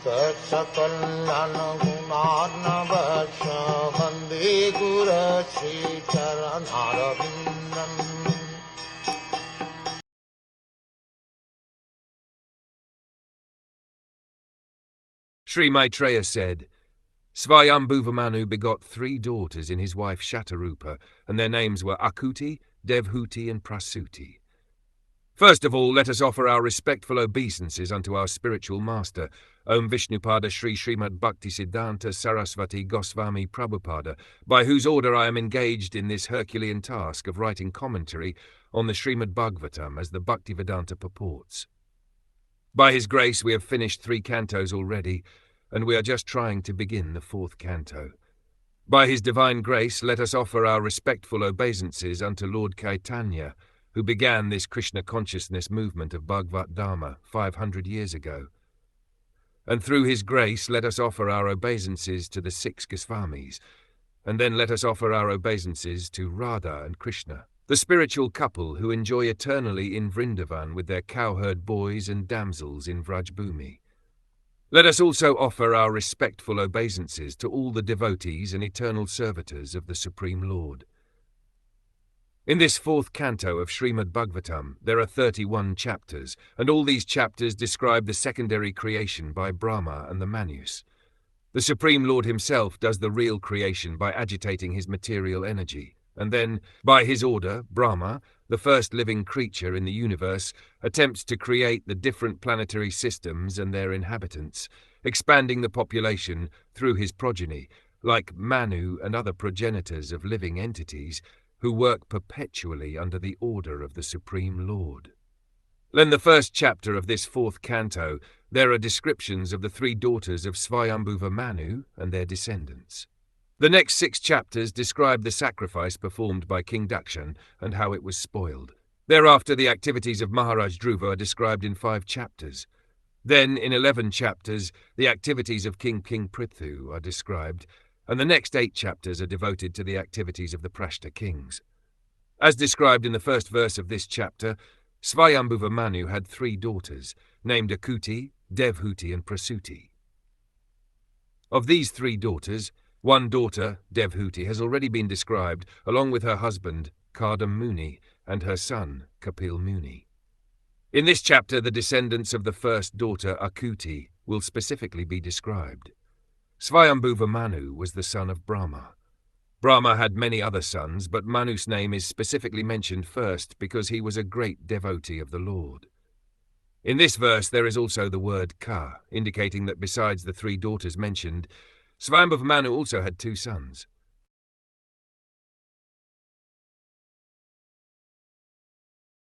Saksakallan gunarnavasya Vande Guru Sri Charanaravindan. Sri Maitreya said, Swayambhuva Manu begot 3 daughters in his wife Shatarupa, and their names were Akuti, Devhuti, and Prasuti. First of all, let us offer our respectful obeisances unto our spiritual master, Om Vishnupada Sri Srimad Bhaktisiddhanta Saraswati Goswami Prabhupada, by whose order I am engaged in this Herculean task of writing commentary on the Srimad Bhagwatam as the Bhaktivedanta purports. By his grace we have finished 3 cantos already, and we are just trying to begin the 4th canto. By his divine grace let us offer our respectful obeisances unto Lord Caitanya, who began this Krishna consciousness movement of Bhagavad Dharma 500 years ago. And through his grace let us offer our obeisances to the 6 Goswamis, and then let us offer our obeisances to Radha and Krishna, the spiritual couple who enjoy eternally in Vrindavan with their cowherd boys and damsels in Vrajbhumi. Let us also offer our respectful obeisances to all the devotees and eternal servitors of the Supreme Lord. In this 4th canto of Srimad Bhagwatam, there are 31 chapters, and all these chapters describe the secondary creation by Brahma and the Manus. The Supreme Lord himself does the real creation by agitating his material energy, and then, by his order, Brahma, the first living creature in the universe, attempts to create the different planetary systems and their inhabitants, expanding the population through his progeny, like Manu and other progenitors of living entities, who work perpetually under the order of the Supreme Lord. In the first chapter of this 4th canto, there are descriptions of the 3 daughters of Swayambhuva Manu and their descendants. The next 6 chapters describe the sacrifice performed by King Dakshan and how it was spoiled. Thereafter, the activities of Maharaj Dhruva are described in 5 chapters. Then, in 11 chapters, the activities of King Prithvu are described, and the next 8 chapters are devoted to the activities of the Prashta kings. As described in the first verse of this chapter, Swayambhuva Manu had 3 daughters, named Akuti, Devhuti, and Prasuti. Of these 3 daughters, one daughter, Devhuti, has already been described, along with her husband, Kardam Muni, and her son, Kapil Muni. In this chapter, the descendants of the first daughter, Akuti, will specifically be described. Swayambhuva Manu was the son of Brahma. Brahma had many other sons, but Manu's name is specifically mentioned first because he was a great devotee of the Lord. In this verse there is also the word Ka, indicating that besides the 3 daughters mentioned, Swayambhuva Manu also had 2 sons.